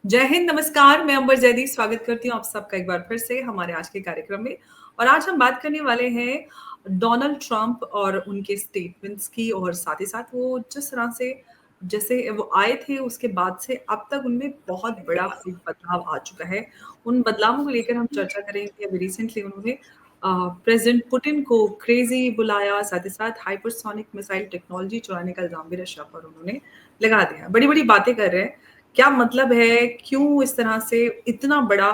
जय हिंद, नमस्कार। मैं अंबर जैदी स्वागत करती हूँ आप सबका एक बार फिर से हमारे आज के कार्यक्रम में। और आज हम बात करने वाले हैं डोनाल्ड ट्रंप और उनके स्टेटमेंट्स की, और साथ ही साथ वो जिस तरह से जैसे वो आए थे उसके बाद से अब तक उनमें बहुत बड़ा एक बदलाव आ चुका है। उन बदलावों को लेकर हम चर्चा करेंगे। अभी रिसेंटली उन्होंने प्रेसिडेंट पुतिन को क्रेजी बुलाया, साथ ही साथ हाइपरसोनिक मिसाइल टेक्नोलॉजी चुराने का इल्जाम भी रशिया पर उन्होंने लगा दिया। बड़ी-बड़ी बातें कर रहे हैं। क्या मतलब है? क्यों इस तरह से इतना बड़ा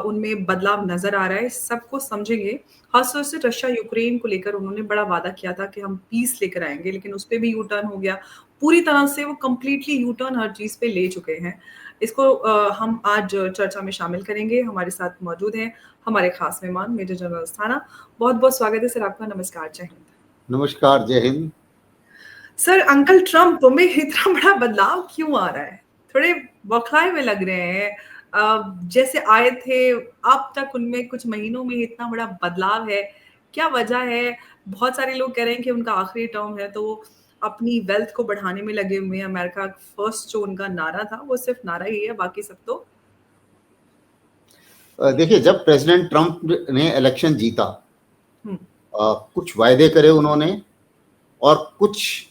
उनमें बदलाव नज़र आ रहा है? सबको समझेंगे। ख़ास तौर से रशिया यूक्रेन को लेकर उन्होंने बड़ा वादा किया था कि हम पीस लेकर आएँगे, लेकिन उस पे भी यू टर्न हो गया। पूरी तरह से वो कंप्लीटली यू टर्न हर चीज़ पे ले चुके हैं। इसको हम आज चर्चा में शामिल करेंगे। हमारे साथ मौजूद हैं हमारे ख़ास मेहमान मेजर जनरल अस्थाना। बहुत-बहुत स्वागत है सर आपका। नमस्कार, जय हिंद। नमस्कार, जय हिंद। सर, अंकल ट्रम्प में इतना बड़ा बदलाव क्यों आ रहा है? थोड़े बौखलाए हुए लग रहे हैं। जैसे आए थे, अब तक उनमें कुछ महीनों में इतना बड़ा बदलाव है। क्या वजह है? बहुत सारे लोग कह रहे हैं कि उनका आखिरी टर्म है, तो वो अपनी वेल्थ को बढ़ाने में लगे हुए हैं। अमेरिका फर्स्ट जो उनका नारा था, वो सिर्फ नारा ही है, बाकी सब तो देखिए, जब प्रेसिडेंट ट्रंप ने इलेक्शन जीता, हुँ, कुछ वायदे करे उन्होंने और कुछ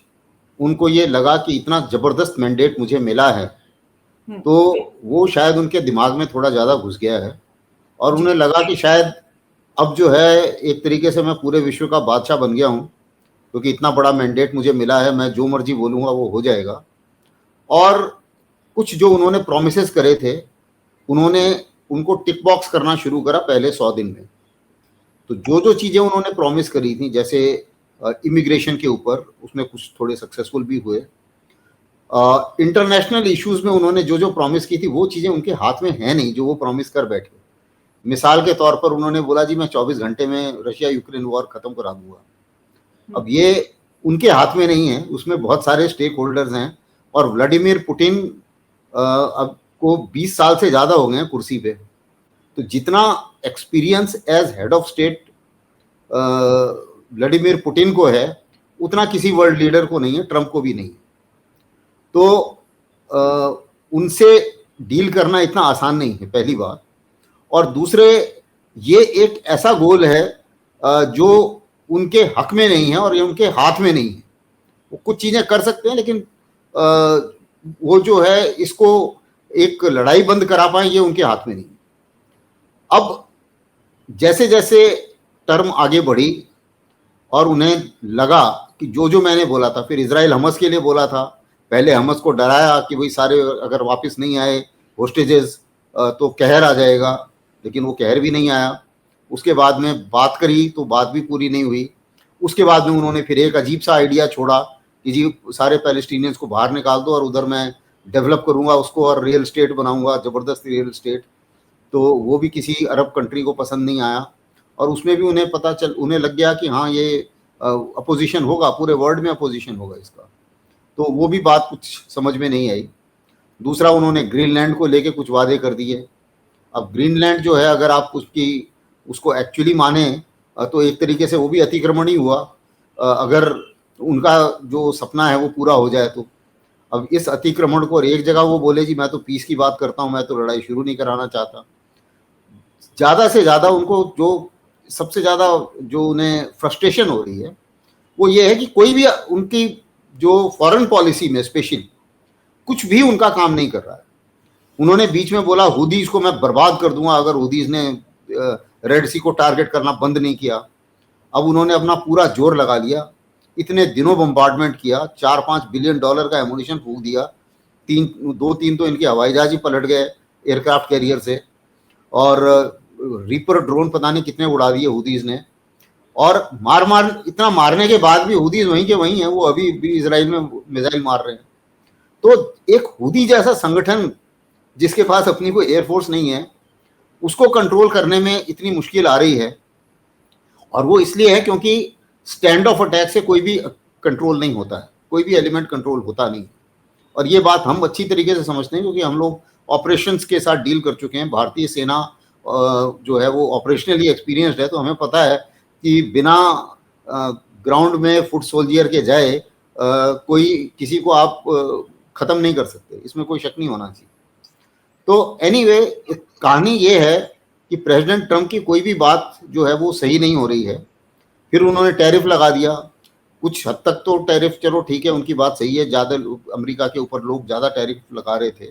उनको ये लगा कि इतना ज़बरदस्त मैंडेट मुझे मिला है, हुँ, तो वो शायद उनके दिमाग में थोड़ा ज़्यादा घुस गया है और जी, उन्हें लगा कि शायद अब जो है एक तरीके से मैं पूरे विश्व का बादशाह बन गया हूँ, क्योंकि इतना बड़ा मैंडेट मुझे मिला है, मैं जो मर्ज़ी बोलूँगा वो हो जाएगा। और कुछ जो उन्होंने प्रोमिसेस करे थे, उन्होंने उनको टिक बॉक्स करना शुरू करा पहले 100 दिन में। तो जो-जो चीज़ें उन्होंने प्रॉमिस करी थी, जैसे इमिग्रेशन के ऊपर, उसमें कुछ थोड़े सक्सेसफुल भी हुए। इंटरनेशनल इश्यूज़ में उन्होंने जो-जो प्रॉमिस की थी, वो चीज़ें उनके हाथ में है नहीं, जो वो प्रॉमिस कर बैठे। मिसाल के तौर पर उन्होंने बोला जी मैं 24 घंटे में रशिया-यूक्रेन वॉर खत्म करा दूँगा। हुँ, अब ये उनके हाथ में नहीं है, उसमें बहुत सारे स्टेक होल्डर्स हैं और व्लादिमीर पुतिन अब को 20 साल से ज़्यादा हो गए हैं कुर्सी पे। तो जितना experience as head of state Vladimir Putin को है, उतना किसी वर्ल्ड लीडर को नहीं है, ट्रंप को भी नहीं है। तो उनसे डील करना इतना आसान नहीं है, पहली बात। और दूसरे, ये एक ऐसा गोल है जो उनके हक में नहीं है और ये उनके हाथ में नहीं है। वो कुछ चीज़ें कर सकते हैं, लेकिन वो जो है इसको एक लड़ाई बंद करा पाएँ, ये उनके हाथ में नहीं है। अब जैसे-जैसे टर्म आगे बढ़ी और उन्हें लगा कि जो-जो मैंने बोला था, फिर इज़राइल हमास के लिए बोला था। पहले हमास को डराया कि भई सारे अगर वापस नहीं आए होस्टेजेस तो कहर आ जाएगा, लेकिन वो कहर भी नहीं आया। उसके बाद में बात करी तो बात भी पूरी नहीं हुई। उसके बाद में उन्होंने फिर एक अजीब-सा आइडिया छोड़ा कि जी सारे पैलेस्टीनियंस को बाहर निकाल दो और उधर मैं डेवलप करूँगा उसको और रियल एस्टेट बनाऊँगा, ज़बरदस्त रियल एस्टेट। तो वो भी किसी अरब कंट्री को पसंद नहीं आया और उसमें भी उन्हें लग गया कि हाँ ये अपोजिशन होगा, पूरे वर्ल्ड में अपोजिशन होगा इसका। तो वो भी बात कुछ समझ में नहीं आई। दूसरा, उन्होंने ग्रीनलैंड को लेके कुछ वादे कर दिए। अब ग्रीनलैंड जो है, अगर आप उसको एक्चुअली माने तो एक तरीके से वो भी अतिक्रमण ही हुआ, अगर उनका जो सपना है वो पूरा हो जाए तो। अब इस अतिक्रमण को, और एक जगह वो बोले जी मैं तो पीस की बात करता हूँ, मैं तो लड़ाई शुरू नहीं कराना चाहता। ज़्यादा से ज़्यादा उनको जो सबसे ज़्यादा जो उन्हें फ्रस्ट्रेशन हो रही है, वो ये है कि कोई भी उनकी जो फॉरेन पॉलिसी में स्पेशली कुछ भी उनका काम नहीं कर रहा है। उन्होंने बीच में बोला हुदीज़ को मैं बर्बाद कर दूँगा अगर हुदीज़ ने रेड सी को टारगेट करना बंद नहीं किया। अब उन्होंने अपना पूरा जोर लगा लिया। इतने दिनों बम्बार्डमेंट किया, 4-5 बिलियन डॉलर का एमुनिशन फूँक दिया। 2-3 तो इनके हवाई जहाज ही पलट गए एयरक्राफ्ट कैरियर से, और रीपर ड्रोन पता नहीं कितने उड़ा दिए हुदीज़ ने। और इतना मारने के बाद भी हुदीज़ वहीं के वहीं हैं, वो अभी भी इज़राइल में मिसाइल मार रहे हैं। तो एक हुदी जैसा संगठन जिसके पास अपनी कोई एयरफोर्स नहीं है, उसको कंट्रोल करने में इतनी मुश्किल आ रही है। और वो इसलिए है क्योंकि स्टैंड ऑफ अटैक से कोई भी कंट्रोल नहीं होता है, कोई भी एलिमेंट कंट्रोल होता नहीं। और ये बात हम अच्छी तरीके से समझते हैं क्योंकि हम लोग ऑपरेशंस के साथ डील कर चुके हैं। भारतीय सेना जो है वो ऑपरेशनली एक्सपीरियंस्ड है, तो हमें पता है कि बिना ग्राउंड में फुट सोल्जियर के जाए कोई किसी को आप ख़त्म नहीं कर सकते, इसमें कोई शक नहीं होना चाहिए। तो एनीवे कहानी ये है कि प्रेसिडेंट ट्रम्प की कोई भी बात जो है वो सही नहीं हो रही है। फिर उन्होंने टैरिफ लगा दिया, कुछ हद तक तो टैरिफ चलो ठीक है, उनकी बात सही है, ज़्यादा अमेरिका के ऊपर लोग ज़्यादा टैरिफ लगा रहे थे,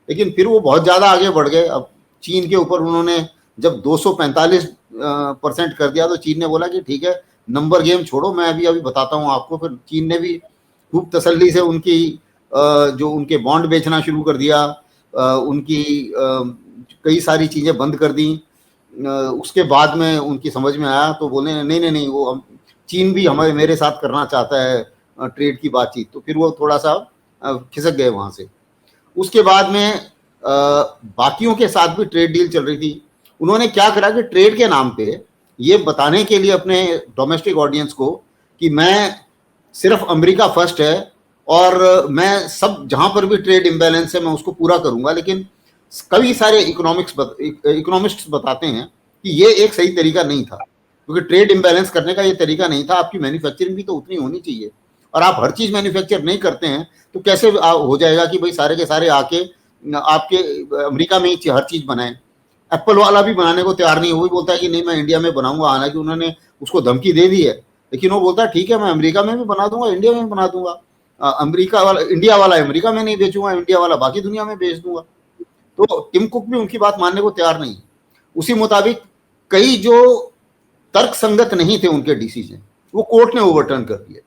लेकिन फिर वो बहुत ज़्यादा आगे बढ़ गए। अब चीन के ऊपर उन्होंने जब 245% कर दिया तो चीन ने बोला कि ठीक है, नंबर गेम छोड़ो, मैं अभी अभी बताता हूँ आपको। फिर चीन ने भी खूब तसल्ली से उनकी जो उनके बॉन्ड बेचना शुरू कर दिया, उनकी कई सारी चीज़ें बंद कर दी। उसके बाद में उनकी समझ में आया तो बोले नहीं नहीं नहीं, वो चीन भी मेरे साथ करना चाहता है ट्रेड की बातचीत, तो फिर वो थोड़ा सा खिसक गए वहाँ से। उसके बाद में बाकियों के साथ भी ट्रेड डील चल रही थी। उन्होंने क्या करा कि ट्रेड के नाम पे ये बताने के लिए अपने डोमेस्टिक ऑडियंस को कि मैं सिर्फ अमेरिका फर्स्ट है और मैं सब जहाँ पर भी ट्रेड इम्बैलेंस है मैं उसको पूरा करूँगा, लेकिन कई सारे इकोनॉमिस्ट्स बताते हैं कि ये एक सही तरीका नहीं था, क्योंकि ट्रेड इम्बैलेंस करने का ये तरीका नहीं था। आपकी मैन्युफैक्चरिंग भी तो उतनी होनी चाहिए, और आप हर चीज़ मैन्युफैक्चर नहीं करते हैं तो कैसे हो जाएगा कि भाई सारे के सारे आके आपके अमेरिका में ही हर चीज़ बनाएं। एप्पल वाला भी बनाने को तैयार नहीं है, वो भी बोलता है कि नहीं मैं इंडिया में बनाऊंगा, हालांकि उन्होंने उसको धमकी दे दी है, लेकिन वो बोलता है ठीक है मैं अमेरिका में भी बना दूंगा, इंडिया में भी बना दूंगा। अमेरिका वाला, इंडिया वाला अमेरिका में नहीं बेचूंगा, इंडिया वाला बाकी दुनिया में बेच दूंगा। तो टिम कुक भी उनकी बात मानने को तैयार नहीं है। उसी मुताबिक कई जो तर्क संगत नहीं थे उनके डिसीजन, वो कोर्ट ने ओवरटर्न कर दिए।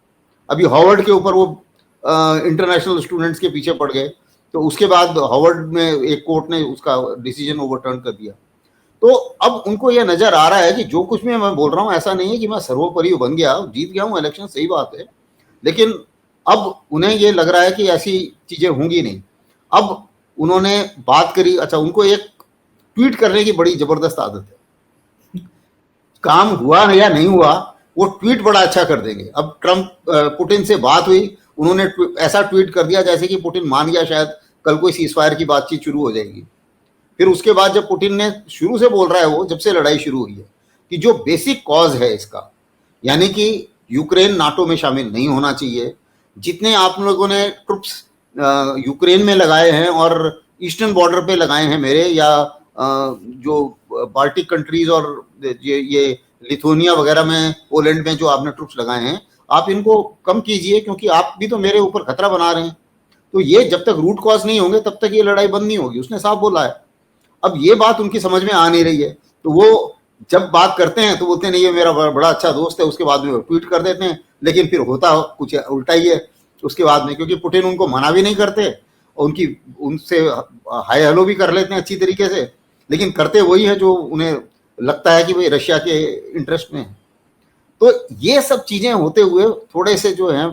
अभी हार्वर्ड के ऊपर वो इंटरनेशनल स्टूडेंट्स के पीछे पड़ गए, तो उसके बाद हार्वर्ड में एक कोर्ट ने उसका डिसीजन ओवरटर्न कर दिया। तो अब उनको यह नजर आ रहा है कि जो कुछ भी मैं बोल रहा हूँ ऐसा नहीं है कि मैं सर्वोपरि बन गया, जीत गया हूँ इलेक्शन, सही बात है, लेकिन अब उन्हें ये लग रहा है कि ऐसी चीजें होंगी नहीं। अब उन्होंने बात करी, अच्छा उनको एक ट्वीट करने की बड़ी जबरदस्त आदत है, काम हुआ या नहीं हुआ वो ट्वीट बड़ा अच्छा कर देंगे। अब ट्रम्प पुतिन से बात हुई, उन्होंने ऐसा ट्वीट कर दिया जैसे कि पुतिन मान गया शायद कल कोई सीजफायर की बातचीत शुरू हो जाएगी। फिर उसके बाद जब पुतिन ने शुरू से बोल रहा है, वो जब से लड़ाई शुरू हुई है, कि जो बेसिक कॉज है इसका, यानी कि यूक्रेन नाटो में शामिल नहीं होना चाहिए, जितने आप लोगों ने ट्रुप्स यूक्रेन में लगाए हैं और ईस्टर्न बॉर्डर पे लगाए हैं मेरे, या जो बाल्टिक कंट्रीज और ये लिथुआनिया वगैरह में, पोलैंड में जो आपने ट्रुप्स लगाए हैं, आप इनको कम कीजिए, क्योंकि आप भी तो मेरे ऊपर खतरा बना रहे हैं। तो ये जब तक रूट कॉज नहीं होंगे तब तक ये लड़ाई बंद नहीं होगी, उसने साफ बोला है। अब ये बात उनकी समझ में आ नहीं रही है, तो वो जब बात करते हैं तो बोलते हैं नहीं ये मेरा बड़ा अच्छा दोस्त है, उसके बाद में वो ट्वीट कर देते हैं, लेकिन फिर होता कुछ उल्टा ही है उसके बाद में, क्योंकि पुतिन उनको मना भी नहीं करते और उनसे हाय हेलो भी कर लेते हैं अच्छी तरीके से, लेकिन करते वही है जो उन्हें लगता है कि भाई रशिया के इंटरेस्ट में है। तो ये सब चीजें होते हुए थोड़े से जो है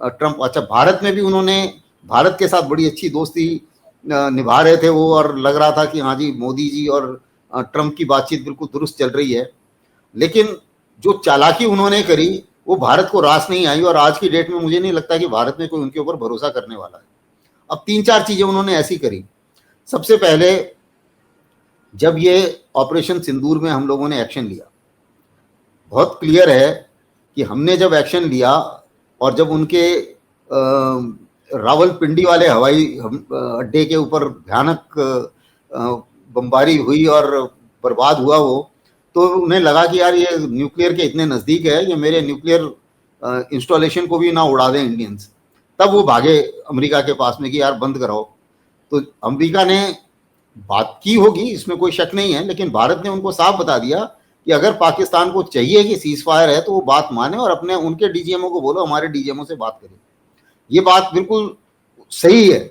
ट्रम्प, अच्छा भारत में भी उन्होंने भारत के साथ बड़ी अच्छी दोस्ती निभा रहे थे वो, और लग रहा था कि हाँ जी मोदी जी और ट्रम्प की बातचीत बिल्कुल दुरुस्त चल रही है, लेकिन जो चालाकी उन्होंने करी वो भारत को रास नहीं आई, और आज की डेट में मुझे नहीं लगता कि भारत में कोई उनके ऊपर भरोसा करने वाला है। अब 3-4 चीजें उन्होंने ऐसी करी। सबसे पहले जब ये ऑपरेशन सिंदूर में हम लोगों ने एक्शन लिया, बहुत क्लियर है कि हमने जब एक्शन लिया और जब उनके रावलपिंडी वाले हवाई अड्डे के ऊपर भयानक बमबारी हुई और बर्बाद हुआ वो, तो उन्हें लगा कि यार ये न्यूक्लियर के इतने नज़दीक है, ये मेरे न्यूक्लियर इंस्टॉलेशन को भी ना उड़ा दें इंडियंस। तब वो भागे अमेरिका के पास में कि यार बंद कराओ। तो अमेरिका ने बात की होगी, इसमें कोई शक नहीं है, लेकिन भारत ने उनको साफ बता दिया कि अगर पाकिस्तान को चाहिए कि सीज फायर है तो वो बात माने और अपने उनके डीजीएमओ को बोलो हमारे डीजीएमओ से बात करें। ये बात बिल्कुल सही है।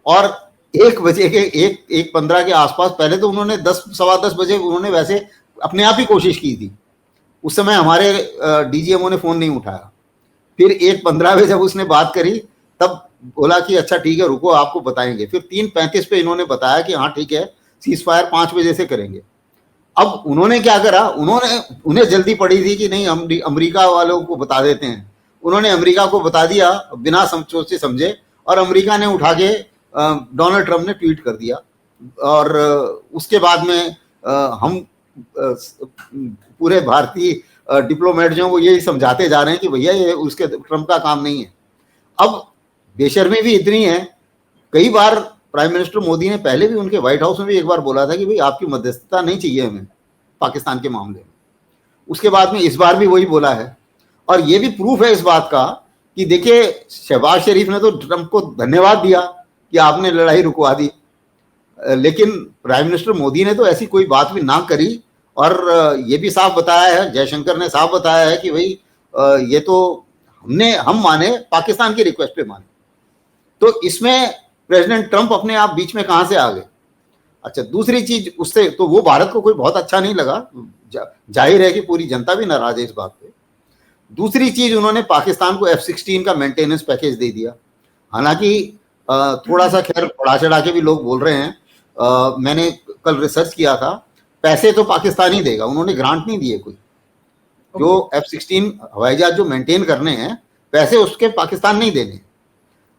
और 1 बजे के 1:15 के आसपास, पहले तो उन्होंने 10 सवा 10 बजे उन्होंने वैसे अपने आप ही कोशिश की थी, उस समय हमारे डीजीएमओ ने फोन नहीं उठाया। फिर 1:15 में जब उसने बात करी तब बोला कि अच्छा ठीक है रुको आपको बताएंगे। फिर 3:35 पे इन्होंने बताया कि हाँ ठीक है सीज फायर 5 बजे से करेंगे। अब उन्होंने क्या करा, उन्हें जल्दी पड़ी थी कि नहीं हम अमेरिका वालों को बता देते हैं। उन्होंने अमेरिका को बता दिया बिना सोचे समझे, और अमेरिका ने उठा के डोनाल्ड ट्रम्प ने ट्वीट कर दिया। और उसके बाद में हम पूरे भारतीय डिप्लोमेट जो वो यही समझाते जा रहे हैं कि भैया ये उसके ट्रम्प का काम नहीं है। अब बेशर्मी भी इतनी है, कई बार प्राइम मिनिस्टर मोदी ने पहले भी उनके व्हाइट हाउस में भी एक बार बोला था कि भाई आपकी मध्यस्थता नहीं चाहिए हमें पाकिस्तान के मामले में। उसके बाद में इस बार भी वही बोला है, और ये भी प्रूफ है इस बात का कि देखिए शहबाज शरीफ ने तो ट्रंप को धन्यवाद दिया कि आपने लड़ाई रुकवा दी, लेकिन प्राइम मिनिस्टर मोदी ने तो ऐसी कोई बात भी ना करी, और ये भी साफ बताया है, जयशंकर ने साफ बताया है कि भाई ये तो हम माने पाकिस्तान की रिक्वेस्ट पे माने। तो इसमें प्रेसिडेंट ट्रंप अपने आप बीच में कहां से आ गए। अच्छा, दूसरी चीज उससे तो वो भारत को कोई बहुत अच्छा नहीं लगा, जाहिर है कि पूरी जनता भी नाराज है इस बात पे। दूसरी चीज, उन्होंने पाकिस्तान को F-16 का मेंटेनेंस पैकेज दे दिया। हालांकि थोड़ा सा खैर बढ़ा चढ़ा के भी लोग बोल रहे हैं, मैंने कल रिसर्च किया था, पैसे तो पाकिस्तान ही देगा, उन्होंने ग्रांट नहीं दिए कोई। जो F-16 हवाई जहाज जो मेंटेन करने हैं, पैसे उसके पाकिस्तान नहीं देने,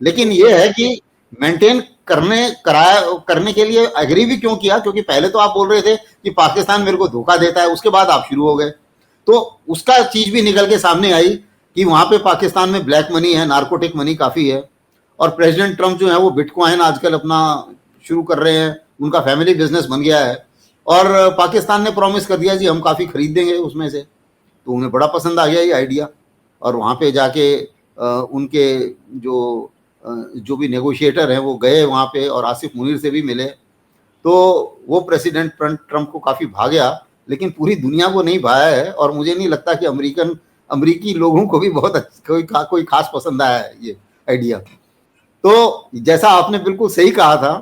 लेकिन ये है कि मेंटेन करने के लिए एग्री भी क्यों किया, क्योंकि पहले तो आप बोल रहे थे कि पाकिस्तान मेरे को धोखा देता है, उसके बाद आप शुरू हो गए, तो उसका चीज भी निकल के सामने आई कि वहां पे पाकिस्तान में ब्लैक मनी है, नार्कोटिक मनी काफी है, और प्रेसिडेंट ट्रंप जो है वो बिटकॉइन आजकल अपना शुरू कर रहे हैं, उनका फैमिली बिजनेस बन गया है, और पाकिस्तान ने प्रॉमिस कर दिया जी हम काफी खरीद देंगे उसमें से, तो उन्हें बड़ा पसंद आ गया ये आइडिया, और वहां पे जाके उनके जो भी नेगोशिएटर हैं वो गए वहां पे और आसिफ मुनीर से भी मिले, तो वो प्रेसिडेंट ट्रंप को काफी भा गया, लेकिन पूरी दुनिया को नहीं भाया है, और मुझे नहीं लगता कि अमेरिकी लोगों को भी बहुत कोई खास पसंद आया है ये आइडिया। तो जैसा आपने बिल्कुल सही कहा था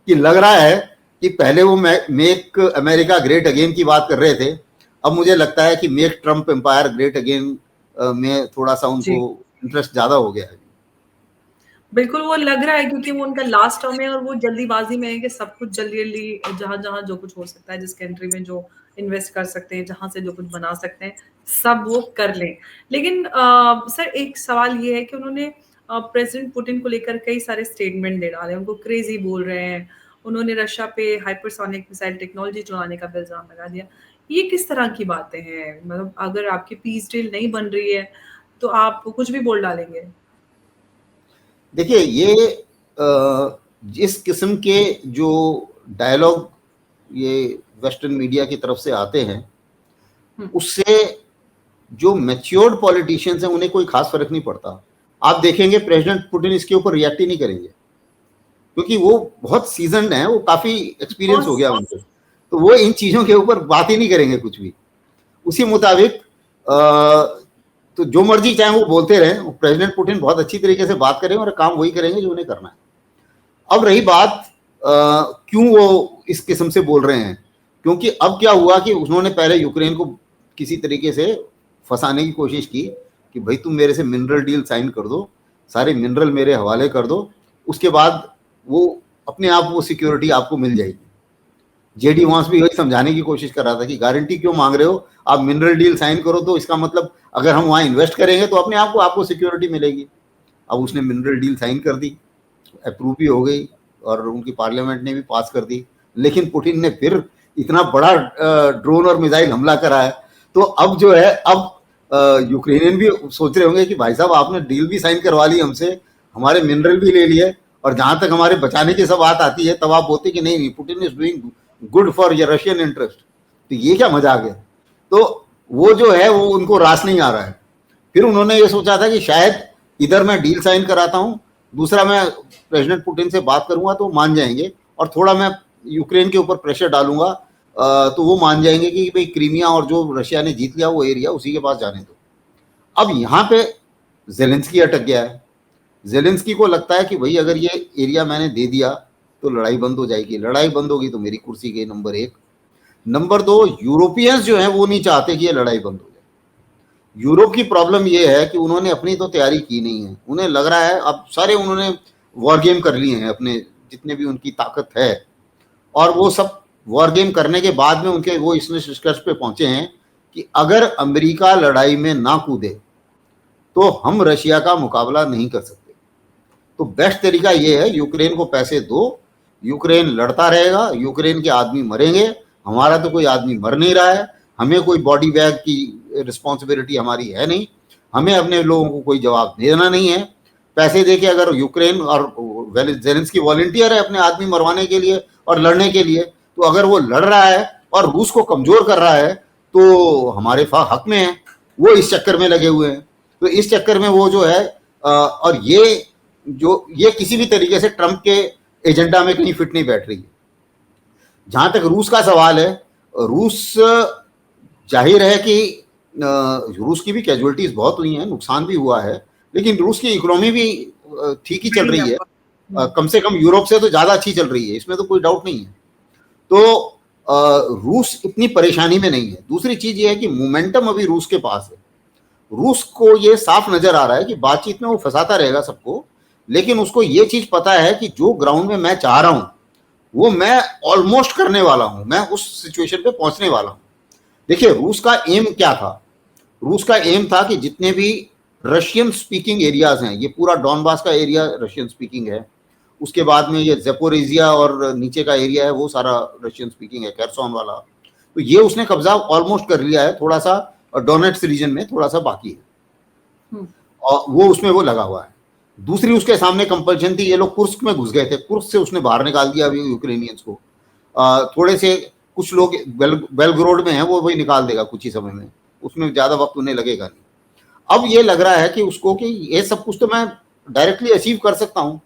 कि लग रहा है कि पहले वो मेक अमेरिका ग्रेट अगेन की बात कर रहे थे, अब मुझे लगता है कि make Trump empire great again में थोड़ा सा उनको इंटरेस्ट ज्यादा हो गया है। बिल्कुल, वो लग रहा है क्योंकि वो उनका लास्ट टर्म है और वो जल्दीबाजी में है कि सब कुछ जल्दी-जल्दी जहाँ-जहाँ जो कुछ हो सकता है, जिस कंट्री में जो इन्वेस्ट कर सकते हैं, जहाँ से जो कुछ बना सकते हैं, सब वो कर लें। लेकिन सर एक सवाल ये है कि उन्होंने प्रेज़िडेंट पुतिन को लेकर कई सारे स्टेटमेंट दे डाले, उनको क्रेज़ी बोल रहे हैं, उन्होंने रशिया पे हाइपरसोनिक मिसाइल टेक्नोलॉजी चलाने का भी इल्ज़ाम लगा दिया। ये किस तरह की बातें हैं? मतलब अगर आपकी पीस डील नहीं बन रही है, तो आप कुछ भी बोल डालेंगे? देखिए, ये जिस किस्म के जो डायलॉग ये वेस्टर्न मीडिया की तरफ से आते हैं, उससे जो मैच्योर्ड पॉलिटिशियंस हैं उन्हें कोई खास फर्क नहीं पड़ता। आप देखेंगे प्रेसिडेंट पुतिन इसके ऊपर रिएक्ट ही नहीं करेंगे, क्योंकि वो बहुत सीजन्ड हैं, वो काफी एक्सपीरियंस हो गया उनको, तो वो इन चीजों के ऊपर बात ही नहीं करेंगे कुछ भी। उसी मुताबिक तो जो मर्जी चाहे वो बोलते रहें, प्रेसिडेंट पुतिन बहुत अच्छी तरीके से बात करें और काम वही करेंगे जो उन्हें करना है। अब रही बात क्यों वो इस किस्म से बोल रहे हैं, क्योंकि अब क्या हुआ कि उन्होंने पहले यूक्रेन को किसी तरीके से फंसाने की कोशिश की कि भाई तुम मेरे से मिनरल डील साइन कर दो, सारे मिनरल मेरे हवाले कर दो, उसके बाद वो अपने आप वो सिक्योरिटी आपको मिल जाएगी। जेडी वांस भी वही समझाने की कोशिश कर रहा था कि गारंटी क्यों मांग रहे हो, आप मिनरल डील साइन करो तो इसका मतलब अगर हम वहां इन्वेस्ट करेंगे तो अपने आप को आपको सिक्योरिटी मिलेगी। अब उसने मिनरल डील साइन कर दी, अप्रूव भी हो गई और उनकी पार्लियामेंट ने भी पास कर दी, लेकिन पुतिन ने फिर इतना बड़ा ड्रोन और मिसाइल हमला करा है, तो अब जो है अब यूक्रेनियन भी सोच रहे होंगे कि भाई साहब आपने डील भी साइन करवा ली हमसे, हमारे मिनरल भी ले लिए, और जहां तक हमारे बचाने की सब बात आती है तब आप बोलते कि नहीं Putin is doing good for Russian interest, तो ये क्या मजाक है। तो वो जो है वो उनको रास नहीं आ रहा है। फिर उन्होंने ये सोचा था कि शायद इधर मैं डील साइन कराता हूँ, दूसरा मैं प्रेसिडेंट पुतिन से बात करूंगा तो मान जाएंगे, और थोड़ा मैं यूक्रेन के ऊपर प्रेशर डालूंगा तो वो मान जाएंगे कि भाई क्रीमिया और जो रशिया ने जीत लिया वो एरिया उसी के पास जाने दो। अब यहाँ पे जेलेंस्की अटक गया है। जेलेंस्की को लगता है कि भाई अगर ये एरिया मैंने दे दिया तो लड़ाई बंद हो जाएगी, लड़ाई बंद होगी तो मेरी कुर्सी गई नंबर 1। नंबर 2, यूरोपियंस जो हैं वो नहीं चाहते कि ये लड़ाई बंद हो जाए। यूरोप की प्रॉब्लम ये है कि उन्होंने अपनी तो तैयारी की नहीं है, उन्हें लग रहा है अब सारे उन्होंने वॉर गेम कर लिए हैं अपने जितने भी उनकी ताकत है, और वो सब वॉर गेम करने के बाद में उनके वो इस निष्कर्ष पे पहुंचे हैं कि अगर अमेरिका लड़ाई में ना कूदे तो हम रशिया का मुकाबला नहीं कर सकते। तो बेस्ट तरीका ये है यूक्रेन को पैसे दो, यूक्रेन लड़ता रहेगा, यूक्रेन के आदमी मरेंगे, हमारा तो कोई आदमी मर नहीं रहा है, हमें कोई बॉडी बैग की रिस्पॉन्सिबिलिटी हमारी है नहीं, हमें अपने लोगों को कोई जवाब देना नहीं है। पैसे देके अगर यूक्रेन और जेलेंस्की वॉलंटियर है अपने आदमी मरवाने के लिए और लड़ने के लिए, तो अगर वो लड़ रहा है और रूस को कमजोर कर रहा है तो हमारे हक में है। वो इस चक्कर में लगे हुए हैं, तो इस चक्कर में वो जो है और ये किसी भी तरीके से ट्रंप के एजेंडा में कहीं फिट नहीं बैठ रही है। जहां तक रूस का सवाल है, रूस जाहिर है कि रूस की भी कैजुअलिटीज बहुत हुई हैं, नुकसान भी हुआ है, लेकिन रूस की इकोनॉमी भी ठीक ही चल रही है, कम से कम यूरोप से तो ज्यादा अच्छी चल रही है, इसमें तो कोई डाउट नहीं है। तो रूस इतनी परेशानी में नहीं है। दूसरी चीज ये है कि मोमेंटम अभी रूस के पास है। रूस को ये साफ नजर आ रहा है कि बातचीत में वो फंसाता रहेगा सबको, लेकिन उसको ये चीज पता है कि जो ग्राउंड में मैं चाह रहा हूं वो मैं ऑलमोस्ट करने वाला हूं, मैं उस सिचुएशन पे पहुंचने वाला हूं। देखिए रूस का एम क्या था? रूस का एम था कि जितने भी रशियन स्पीकिंग एरियाज हैं, ये पूरा डॉनबास का एरिया रशियन स्पीकिंग है, उसके बाद में ये ज़ेपोरिजिया और नीचे का एरिया है वो सारा रशियन स्पीकिंग है, केरसोन वाला, तो ये उसने कब्जा ऑलमोस्ट कर लिया है। थोड़ा सा डोनेट्स रीजन में थोड़ा सा बाकी है और वो उसमें वो लगा हुआ है। दूसरी उसके सामने कंपल्शन थी, ये लोग कुर्स्क में घुस गए थे, कुर्स्क से उसने बाहर निकाल दिया अभी यूक्रेनियंस को। थोड़े से कुछ लोग बेलग्रोड में हैं, वो वही निकाल देगा कुछ ही समय में, उसमें ज्यादा वक्त उन्हें लगेगा नहीं। अब ये लग रहा है कि उसको कि ये सब कुछ तो मैं डायरेक्टली अचीव कर सकता हूं,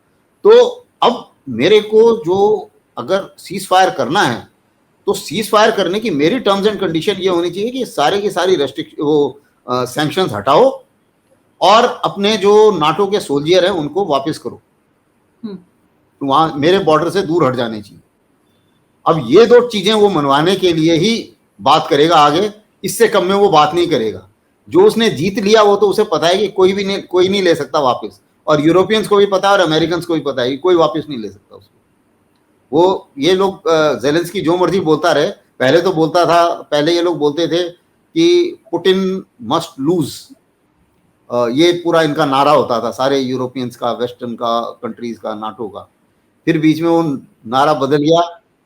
तो अब मेरे को जो अगर सीज फायर करना है तो सीज फायर करने की मेरी टर्म्स एंड कंडीशन ये होनी चाहिए कि सारे की सारी सैंक्शंस हटाओ और अपने जो नाटो के सोल्जियर हैं उनको वापस करो, तो वहां मेरे बॉर्डर से दूर हट जाने चाहिए। अब ये दो चीजें वो मनवाने के लिए ही बात करेगा आगे, इससे कम में वो बात नहीं करेगा। जो उसने जीत लिया वो तो उसे पता है कि कोई नहीं ले सकता वापस, और यूरोपियंस को भी पता है और अमेरिकन को भी पता है कि कोई वापस नहीं ले सकता उसको। वो ये लोग जेलेंस्की जो मर्जी बोलता रहे, पहले तो बोलता था, पहले ये लोग बोलते थे कि पुतिन मस्ट लूज, ये पूरा इनका नारा होता था सारे यूरोपियंस का, वेस्टर्न का, कंट्रीज का, नाटो का। फिर बीच में वो नारा बदल गया,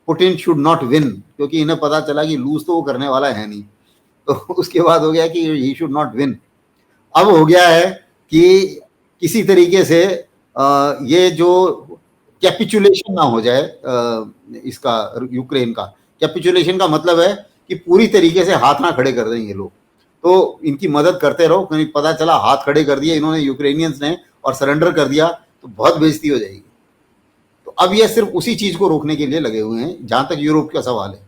पुतिन शुड नॉट विन, क्योंकि इन्हें पता चला कि लूज तो वो करने वाला है नहीं, तो उसके बाद हो गया कि ही शुड नॉट विन। अब हो गया है कि किसी तरीके से ये जो कैपिचुलेशन ना हो जाए इसका, यूक्रेन का कैपिचुलेशन का मतलब है कि पूरी तरीके से हाथ ना खड़े कर दें ये लोग, तो इनकी मदद करते रहो, कहीं पता चला हाथ खड़े कर दिए इन्होंने यूक्रेनियंस ने और सरेंडर कर दिया तो बहुत बेइज्जती हो जाएगी। तो अब ये सिर्फ उसी चीज को रोकने के लिए लगे हुए हैं जहां तक यूरोप का सवाल है।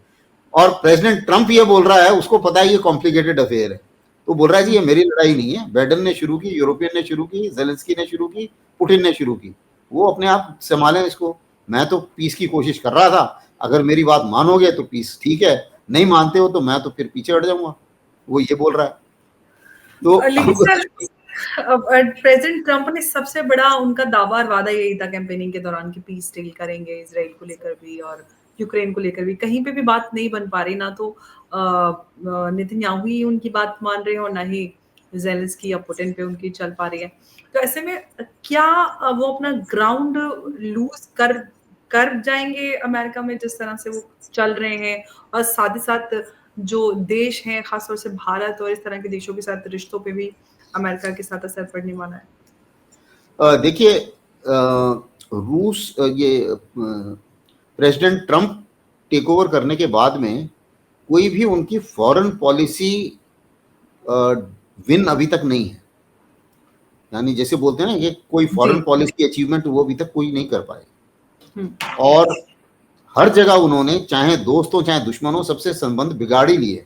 और प्रेसिडेंट ट्रंप ये बोल रहा है, उसको पता है ये कॉम्प्लिकेटेड अफेयर है, तो बोल रहा है जी ये मेरी लड़ाई नहीं है, बाइडेन ने शुरू की, यूरोपियन ने शुरू की, जेलेंस्की ने शुरू की, पुतिन ने शुरू की, वो अपने आप संभालें इसको, मैं तो पीस की कोशिश कर रहा था, अगर मेरी बात मानोगे तो पीस ठीक है, नहीं मानते हो तो मैं तो फिर पीछे हट जाऊंगा, वो ये बोल रहा है। तो प्रेसिडेंट ट्रंप ने सबसे बड़ा उनका दावा और वादा यही था कैंपेनिंग के दौरान कि पीस डील करेंगे, इजराइल को लेकर भी और यूक्रेन को लेकर भी। कहीं पे भी बात नहीं बन पा रही, ना तो नेतन्याहू ही उनकी बात मान रहे हैं और ना ही जेलेंस्की या पुतिन पे उनकी चल पा रही है। तो ऐसे में क्या वो अपना ग्राउंड लूज कर जाएंगे अमेरिका में जिस तरह से वो चल रहे हैं, और साथ ही साथ जो देश हैं खासतौर से भारत और इस तरह के देशों के साथ रिश्तों पे भी अमेरिका के साथ असर पड़ने वाला है? देखिए रूस ये प्रेसिडेंट ट्रंप टेक ओवर करने के बाद में कोई भी उनकी फॉरेन पॉलिसी विन अभी तक नहीं है, यानी जैसे बोलते हैं ना कि कोई फॉरेन पॉलिसी अचीवमेंट वो अभी तक कोई नहीं कर पाए। और हर जगह उन्होंने चाहे दोस्त हो चाहे दुश्मन हो सबसे संबंध बिगाड़ ही लिए।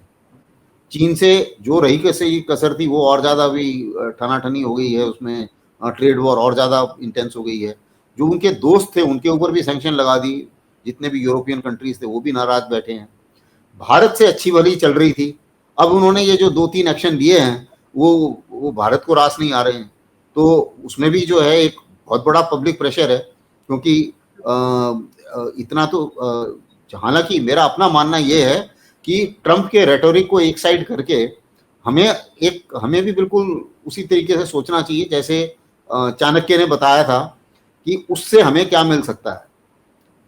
चीन से जो रही कसर थी वो और ज्यादा अभी ठनाठनी हो गई है, उसमें ट्रेड वॉर और ज्यादा इंटेंस हो गई है। जो उनके दोस्त थे उनके ऊपर भी सैंक्शन लगा दी, जितने भी यूरोपियन कंट्रीज थे वो भी नाराज बैठे हैं। भारत से अच्छी भली चल रही थी, अब उन्होंने ये जो 2-3 एक्शन लिए हैं वो भारत को रास नहीं आ रहे हैं, तो उसमें भी जो है एक बहुत बड़ा पब्लिक प्रेशर है। क्योंकि इतना तो हालांकि मेरा अपना मानना ये है कि ट्रंप के रेटोरिक को एक साइड करके हमें भी बिल्कुल उसी तरीके से सोचना चाहिए जैसे चाणक्य ने बताया था कि उससे हमें क्या मिल सकता है,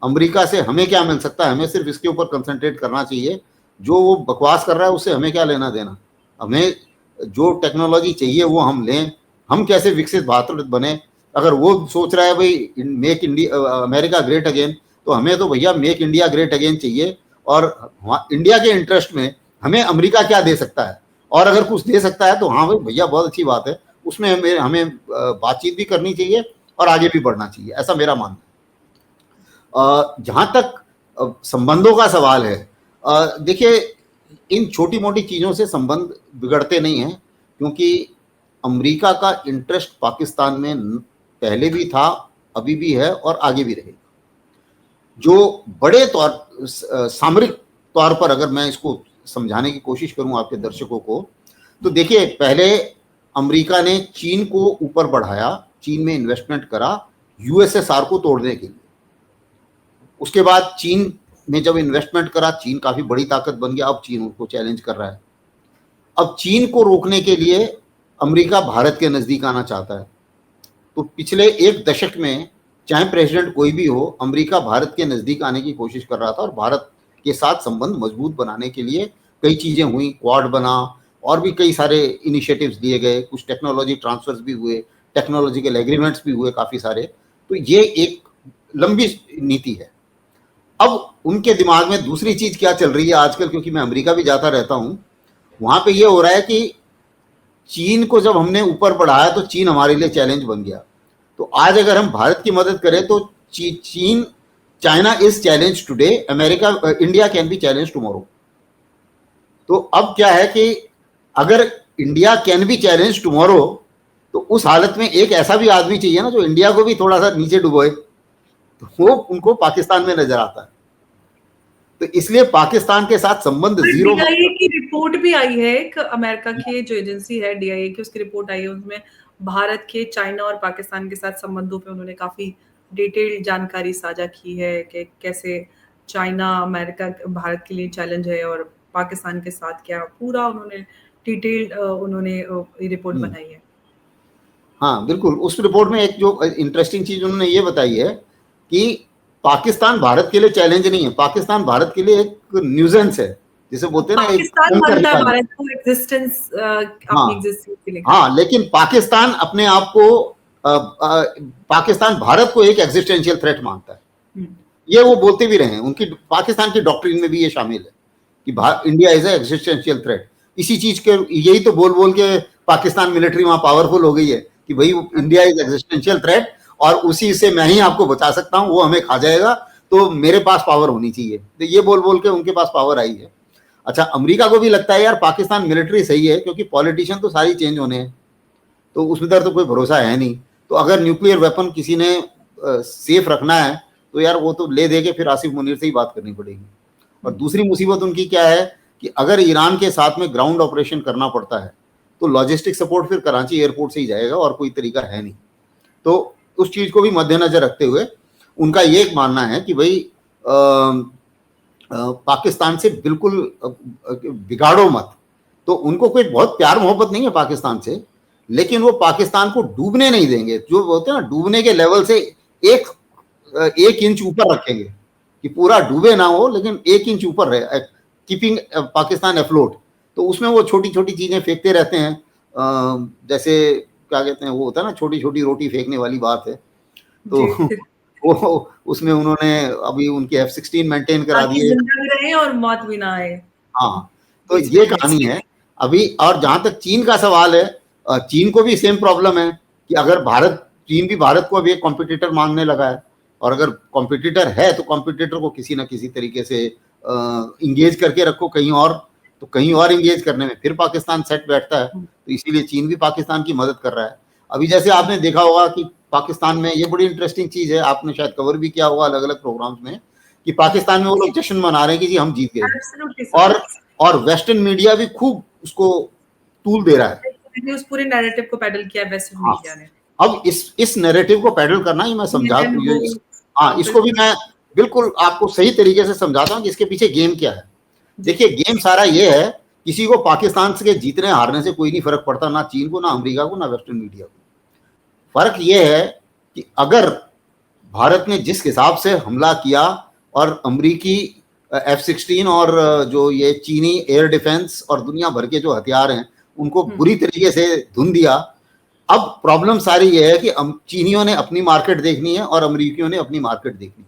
अमेरिका से हमें क्या मिल सकता है, हमें सिर्फ इसके ऊपर कंसंट्रेट करना चाहिए, जो वो बकवास कर रहा है उससे हमें क्या लेना देना, हमें जो टेक्नोलॉजी चाहिए वो हम लें, हम कैसे विकसित भारत बने, अगर वो सोच रहा है भाई make India America great again, तो हमें तो भैया मेक इंडिया ग्रेट अगेन चाहिए। और इंडिया के इंटरेस्ट में हमें अमेरिका क्या दे सकता है, और अगर कुछ दे सकता है तो हाँ भाई भैया बहुत अच्छी बात है, उसमें हमें बातचीत भी करनी चाहिए और आगे भी बढ़ना चाहिए, ऐसा मेरा मानना है। जहां तक संबंधों का सवाल है, देखिए इन छोटी मोटी चीजों से संबंध बिगड़ते नहीं हैं, क्योंकि अमेरिका का इंटरेस्ट पाकिस्तान में पहले भी था, अभी भी है और आगे भी रहेगा। जो बड़े तौर सामरिक तौर पर अगर मैं इसको समझाने की कोशिश करूं आपके दर्शकों को, तो देखिए पहले अमेरिका ने चीन को ऊपर बढ़ाया, चीन में इन्वेस्टमेंट करा यूएसएसआर को तोड़ने के लिए। उसके बाद चीन ने जब इन्वेस्टमेंट करा, चीन काफी बड़ी ताकत बन गया, अब चीन उनको चैलेंज कर रहा है। अब चीन को रोकने के लिए अमेरिका भारत के नजदीक आना चाहता है। तो पिछले एक दशक में चाहे प्रेसिडेंट कोई भी हो, अमेरिका भारत के नजदीक आने की कोशिश कर रहा था, और भारत के साथ संबंध मजबूत बनाने के लिए कई चीजें हुई, क्वाड बना, और भी कई सारे इनिशिएटिव्स लिए गए, कुछ टेक्नोलॉजी ट्रांसफर्स भी हुए, टेक्नोलॉजिकल एग्रीमेंट्स भी हुए काफी सारे। तो ये एक लंबी नीति है। अब उनके दिमाग में दूसरी चीज क्या चल रही है आजकल, क्योंकि मैं अमेरिका भी जाता रहता हूं, वहां पे ये हो रहा है कि चीन को जब हमने ऊपर बढ़ाया तो चीन हमारे लिए चैलेंज बन गया। तो आज अगर हम भारत की मदद करें तो चीन, China is challenge today, America India can be challenge tomorrow. तो अब क्या है कि अगर India can be challenge tomorrow, तो उस हालत में एक ऐसा भी आदमी चाहिए ना जो इंडिया को भी थोड़ा सा नीचे डुबोए, तो वो उनको पाकिस्तान में नजर आता है। तो इसलिए पाकिस्तान के साथ संबंध जीरो। डीआईए की रिपोर्ट भी आई है, एक अमेरिका की जो एजेंसी है डीआईए की, उसकी रिपोर्ट आई है, उसमें भारत के, चाइना और पाकिस्तान के साथ संबंधों पे उन्होंने काफी डिटेल्ड जानकारी साझा की है कि कैसे चाइना अमेरिका भारत के लिए चैलेंज है और पाकिस्तान के साथ क्या, पूरा उन्होंने डिटेल्ड उन्होंने रिपोर्ट बनाई है। हाँ बिल्कुल, उस रिपोर्ट में एक जो इंटरेस्टिंग चीज उन्होंने ये बताई है कि पाकिस्तान भारत के लिए चैलेंज नहीं है, पाकिस्तान भारत के लिए एक न्यूजेंस है, जिसे बोलते हैं ना, पाकिस्तान मानता है भारत को एग्जिस्टेंस, अपनी एग्जिस्टेंस के लिए। हाँ, लेकिन पाकिस्तान अपने आप को पाकिस्तान भारत को एक एग्जिस्टेंशियल थ्रेट मानता है। ये वो बोलते भी रहे हैं, उनकी पाकिस्तान की डॉक्ट्रिन में भी ये शामिल है कि इंडिया इज एग्जिस्टेंशियल थ्रेट। इसी चीज के यही तो बोल बोल के पाकिस्तान मिलिट्री वहां पावरफुल हो गई है कि भाई इंडिया इज एग्जिस्टेंशियल थ्रेट, और उसी से मैं ही आपको बचा सकता हूं, वो हमें खा जाएगा, तो मेरे पास पावर होनी चाहिए। तो ये बोल बोल के उनके पास पावर आई है। अच्छा, अमेरिका को भी लगता है यार पाकिस्तान मिलिट्री सही है, क्योंकि पॉलिटिशियन तो सारी चेंज होने हैं, तो उसमें तो कोई भरोसा है नहीं। तो अगर न्यूक्लियर वेपन किसी ने सेफ रखना है तो यार वो तो ले दे के फिर आसिफ मुनीर से ही बात करनी पड़ेगी। और दूसरी मुसीबत उनकी क्या है कि अगर ईरान के साथ में ग्राउंड ऑपरेशन करना पड़ता है तो लॉजिस्टिक सपोर्ट फिर कराची एयरपोर्ट से ही जाएगा, और कोई तरीका है नहीं। तो उस चीज को भी मद्देनजर रखते हुए उनका ये मानना है कि भाई पाकिस्तान से बिल्कुल बिगाड़ो मत। तो उनको कोई बहुत प्यार मोहब्बत नहीं है पाकिस्तान से, लेकिन वो पाकिस्तान को डूबने नहीं देंगे, जो बोलते हैं ना डूबने के लेवल से एक इंच ऊपर रखेंगे, कि पूरा डूबे ना हो लेकिन 1 इंच ऊपर रहे, कीपिंग पाकिस्तान एफ्लोट। तो उसमें वो छोटी छोटी चीजें फेंकते रहते हैं, जैसे क्या कहते हैं, वो होता है ना छोटी छोटी रोटी फेंकने वाली बात है। तो वो उसमें उन्होंने अभी उनके F-16 मेंटेन करा दिए, जिंदा भी रहे और मौत भी ना आए। हाँ, तो ये कहानी है अभी। और जहां तक चीन का सवाल है, चीन को भी सेम प्रॉब्लम है कि अगर चीन भी भारत को अभी एक कॉम्पिटिटर मानने लगा है, और अगर कॉम्पिटिटर है तो कॉम्पिटिटर को किसी ना किसी तरीके से इंगेज करके रखो कहीं और, तो कहीं और इंगेज करने में फिर पाकिस्तान सेट बैठता है। तो इसीलिए चीन भी पाकिस्तान की मदद कर रहा है। अभी जैसे आपने देखा होगा कि पाकिस्तान में ये बड़ी इंटरेस्टिंग चीज है, आपने शायद कवर भी किया होगा अलग अलग प्रोग्राम्स में, कि पाकिस्तान में वो लोग जश्न मना रहे हैं कि जी हम जीत गए, और वेस्टर्न मीडिया भी खूब उसको तूल दे रहा है। उस पूरे नैरेटिव को पैडल किया वेस्टर्न मीडिया ने। अब इस नैरेटिव को पैडल करना ही मैं समझा, हाँ, इसको भी मैं बिल्कुल आपको सही तरीके से समझाता हूँ कि इसके पीछे गेम क्या है। देखिए, गेम सारा ये है, किसी को पाकिस्तान से जीतने हारने से कोई नहीं फर्क पड़ता, ना चीन को, ना अमेरिका को, ना वेस्टर्न मीडिया को। फर्क ये है कि अगर भारत ने जिस हिसाब से हमला किया और अमेरिकी F-16 और जो ये चीनी एयर डिफेंस और दुनिया भर के जो हथियार हैं उनको बुरी तरीके से धुन दिया, अब प्रॉब्लम सारी ये है कि चीनियों ने अपनी मार्केट देखनी है और अमेरिकियों ने अपनी मार्केट देखनी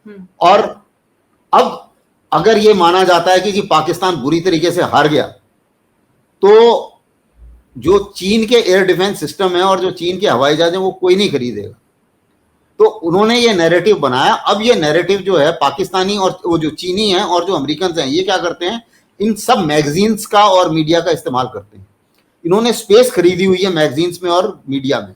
है। और अब अगर ये माना जाता है कि जी पाकिस्तान बुरी तरीके से हार गया, तो जो चीन के एयर डिफेंस सिस्टम है और जो चीन के हवाई जहाज है वो कोई नहीं खरीदेगा। तो उन्होंने ये नैरेटिव बनाया। अब ये नैरेटिव जो है पाकिस्तानी और वो जो चीनी है और जो अमेरिकन हैं, ये क्या करते हैं, इन सब मैगजीन्स का और मीडिया का इस्तेमाल करते हैं। इन्होंने स्पेस खरीदी हुई है मैगजीन्स में और मीडिया में।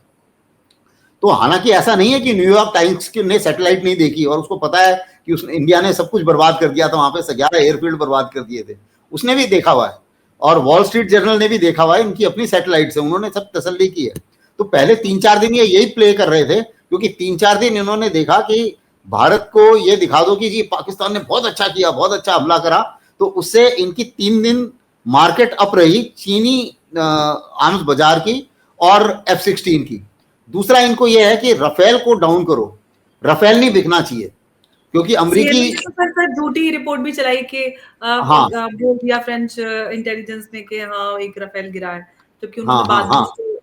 तो हालांकि ऐसा नहीं है कि न्यूयॉर्क टाइम्स ने सैटेलाइट नहीं देखी और उसको पता है कि इंडिया ने सब कुछ बर्बाद कर दिया था, वहां पे 11 एयरफील्ड बर्बाद कर दिए थे, उसने भी देखा हुआ है। और वॉल स्ट्रीट जर्नल ने भी देखा हुआ है, इनकी अपनी सैटेलाइट से उन्होंने सब तसल्ली की है। तो पहले 3-4 दिन ये यही प्ले कर रहे थे, क्योंकि 3-4 दिन इन्होंने देखा कि भारत को ये दिखा दो कि जी पाकिस्तान ने बहुत अच्छा किया, बहुत अच्छा हमला करा। तो उससे इनकी 3 दिन मार्केट अप रही चीनी आर्म्स बाजार की और F-16 की। दूसरा इनको यह है कि राफेल को डाउन करो, राफेल नहीं बिकना चाहिए, क्योंकि अमेरिकी सर झूठी रिपोर्ट भी चलाई कि हाँ बोल दिया फ्रेंच इंटेलिजेंस ने कि हाँ एक राफेल गिरा है, जबकि हाँ उन्होंने बाद में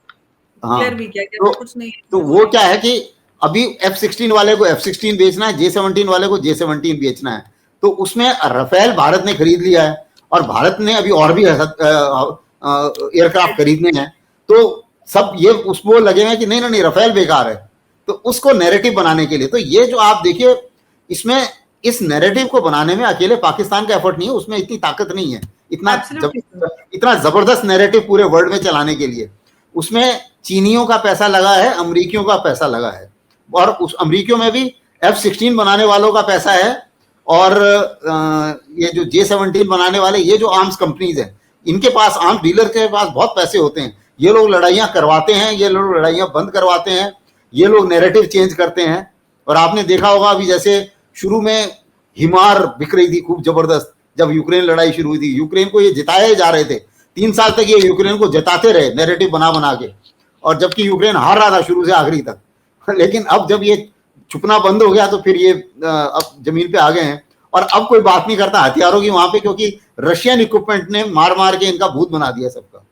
क्लियर भी किया कि ऐसा कुछ नहीं है। तो वो क्या है कि अभी F-16 वाले को F-16 बेचना है, J-17 वाले को J-17 बेचना है। तो उसमें राफेल भारत ने खरीद लिया है और भारत ने अभी और भी एयरक्राफ्ट खरीदने हैं। तो सब ये उसको लगे हैं कि नहीं नहीं राफेल बेकार है। तो उसको नैरेटिव बनाने के लिए, तो ये जो आप देखिए, इसमें इस नैरेटिव को बनाने में अकेले पाकिस्तान का एफर्ट नहीं है, उसमें इतनी ताकत नहीं है, इतना जबरदस्त नैरेटिव पूरे वर्ल्ड में चलाने के लिए। उसमें चीनियों का पैसा लगा है, अमरीकियों का पैसा लगा है, और उस अमरीकियों में भी F-16 बनाने वालों का पैसा है। और ये जो J-17 बनाने वाले, ये जो आर्म्स कंपनीज हैं, इनके पास, आर्म्स डीलर के पास बहुत पैसे होते हैं। ये लोग लड़ाइयां करवाते हैं, ये लोग लड़ाइयां बंद करवाते हैं, ये लोग नैरेटिव चेंज करते हैं। और आपने देखा होगा अभी जैसे शुरू में हिमार बिक रही थी खूब जबरदस्त, जब यूक्रेन लड़ाई शुरू हुई थी, यूक्रेन को ये जिताए जा रहे थे। 3 साल तक ये यूक्रेन को जिताते रहे नैरेटिव बना बना के, और जबकि यूक्रेन हार रहा था शुरू से आखिरी तक। लेकिन अब जब ये छुपना बंद हो गया तो फिर ये अब जमीन पे आ गए हैं, और अब कोई बात नहीं करता हथियारों की वहां पे, क्योंकि रशियन इक्विपमेंट ने मार मार के इनका भूत बना दिया सबका।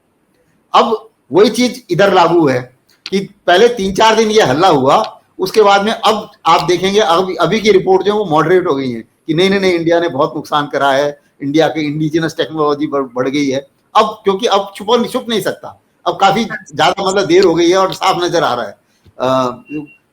अब वही चीज इधर लागू है कि पहले 3-4 दिन ये हल्ला हुआ, उसके बाद में अब आप देखेंगे अभी की रिपोर्ट जो है वो मॉडरेट हो गई है कि नहीं नहीं नहीं, इंडिया ने बहुत नुकसान करा है, इंडिया की इंडिजिनस टेक्नोलॉजी बढ़ गई है। अब क्योंकि अब छुप नहीं सकता, अब काफी ज्यादा मतलब देर हो गई है और साफ नजर आ रहा है।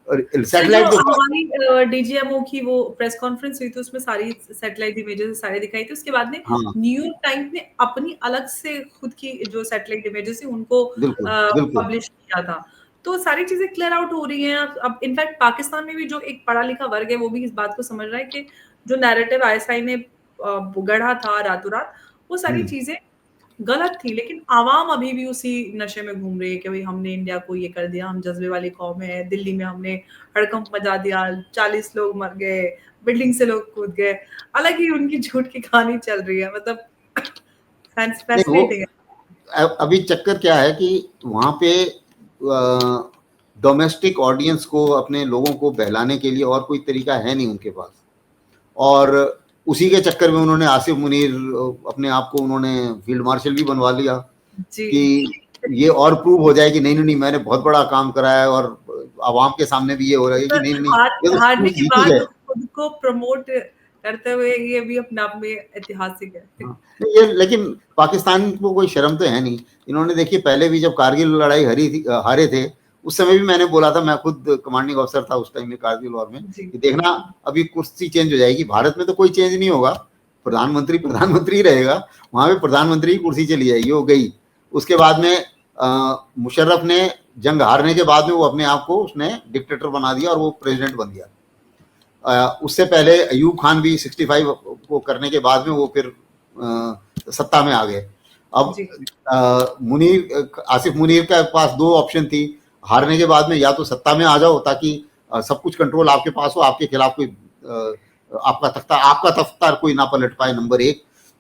सैटेलाइट हमारी डीजीएमओ की वो प्रेस कॉन्फ्रेंस हुई थी, उसमें सारी सैटेलाइट इमेजेस सारे दिखाई थी। उसके बाद में न्यूयॉर्क टाइम्स ने अपनी अलग से खुद की जो सैटेलाइट इमेजेस थी उनको पब्लिश किया था। तो सारी चीजें क्लियर आउट हो रही हैं। अब इनफैक्ट पाकिस्तान में भी जो एक पढ़ा लिखा वर्ग है वो भी इस बात को समझ रहा है कि जो नैरेटिव आईएसआई ने गढ़ा था रातों रात, वो सारी चीजें गलत थी। लेकिन आवाम अभी भी उसी नशे में घूम रही है कि भाई हमने इंडिया को ये कर दिया, हम जज्बे वाली कौम है, दिल्ली में हमने हड़कंप मचा दिया, 40 लोग मर गए, बिल्डिंग से लोग कूद गए। अलग ही उनकी झूठ की कहानी चल रही है। मतलब फैसिनेटिंग है। अभी चक्कर क्या है कि वहां पे डोमेस्टिक ऑडियंस को, अपने लोगों को बहलाने के लिए और कोई तरीका है नहीं उनके पास, और उसी के चक्कर में उन्होंने आसिफ मुनीर, अपने आप को उन्होंने फील्ड मार्शल भी बनवा लिया कि ये और प्रूव हो जाए कि नहीं नहीं मैंने बहुत बड़ा काम करा है, और आवाम के सामने भी ये हो रहा है कि नहीं नहीं हारने के बाद खुद को प्रमोट करते हुए ये भी अपने आप में ऐतिहासिक है। ये लेकिन पाकिस्तान को कोई शर्म तो है नहीं। इन्होंने देखिए पहले भी जब कारगिल लड़ाई हारे थे, उस समय भी मैंने बोला था, मैं खुद कमांडिंग ऑफिसर था उस टाइम में कारगिल वॉर में, कि देखना अभी कुर्सी चेंज हो जाएगी। भारत में तो कोई चेंज नहीं होगा, प्रधानमंत्री रहेगा, वहां पे प्रधानमंत्री की कुर्सी चली जाएगी, वो गई। उसके बाद में मुशर्रफ ने जंग हारने के बाद में वो अपने आप को उसने डिक्टेटर बना दिया और वो प्रेसिडेंट बन गया। उससे पहले अयूब खान भी 65 को करने के बाद में वो फिर सत्ता में आ गए। अब आसिफ मुनीर के पास 2 ऑप्शन थी हारने के बाद में, या तो सत्ता में आ जाओ ताकि सब कुछ कंट्रोल आपके पास हो, आपके खिलाफ कोई आपका तख्ता कोई ना पलट पाए, नंबर 1,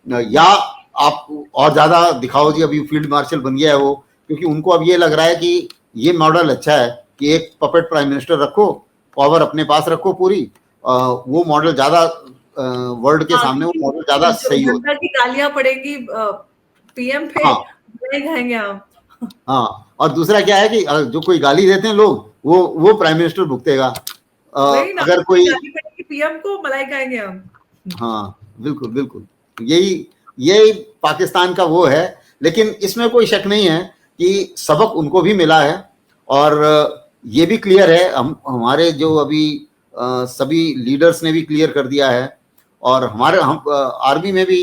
या आप और ज्यादा दिखाओ जी अभी फील्ड मार्शल बन गया है वो, क्योंकि उनको अब ये लग रहा है कि ये मॉडल अच्छा है कि एक पपेट प्राइम मिनिस्टर रखो, पावर अपने पास रखो पूरी, वो मॉडल ज्यादा वर्ल्ड के सामने वो मॉडल ज्यादा सही होता है। गालियां पड़ेगी पीएम पे, नहीं खाएंगे हम। हाँ, और दूसरा क्या है कि जो कोई गाली देते हैं लोग, वो प्राइम मिनिस्टर भुगतेगा। वही ना, अगर कोई गाली पड़ेगी पीएम को, मलाई खाएंगे हम। हाँ, बिल्कुल, बिल्कुल। यही पाकिस्तान का वो है, लेकिन इसमें कोई शक नहीं है कि सबक उनको भी मिला है, और ये भी क्लियर है, हमारे जो अभी सभी लीडर्स ने भी क्लियर कर दिया है, और हम आर्मी में भी,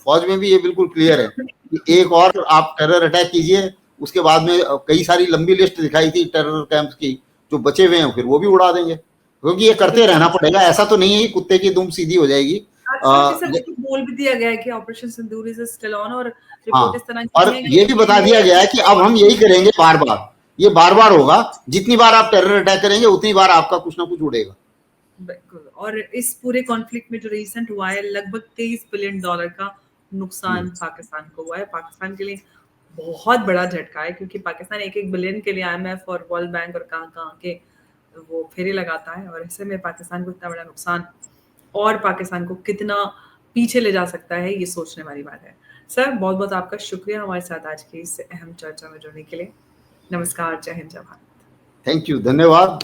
फौज में भी ये बिल्कुल क्लियर है कि एक और आप टेरर अटैक कीजिए, उसके बाद में कई सारी लंबी लिस्ट दिखाई थी टेरर कैंप्स की, जो बचे हुए हैं फिर वो भी उड़ा देंगे, क्योंकि ये करते रहना पड़ेगा। ऐसा तो नहीं है कि कुत्ते की दुम सीधी हो जाएगी। आजकल के सर देखिए बोल भी दिया गया है कि operation Sindoor is still on, और हाँ, रिपोर्ट इस तरह की और है ये भी बता दिया गया है कि अब हम यही करेंगे बार बार, ये बार बार होगा, जितनी बार आप टेरर अटैक करेंगे उतनी बार आपका कुछ ना कुछ उड़ेगा। बिल्कुल। और इस पूरे कॉन्फ्लिक्ट में जो रिसेंट हुआ है, लगभग $23 बिलियन का नुकसान पाकिस्तान को हुआ है। पाकिस्तान के लिए बहुत बड़ा झटका है, क्योंकि पाकिस्तान एक बिलियन के लिए IMF और वर्ल्ड बैंक और कहाँ के वो फेरे लगाता है, और ऐसे में पाकिस्तान को इतना बड़ा नुकसान, और पाकिस्तान को कितना पीछे ले जा सकता है, ये सोचने वाली बात है। सर, बहुत बहुत आपका शुक्रिया हमारे साथ आज की इस अहम चर्चा में जुड़ने के लिए। नमस्कार, जय हिंद, जय भारत। थैंक यू, धन्यवाद।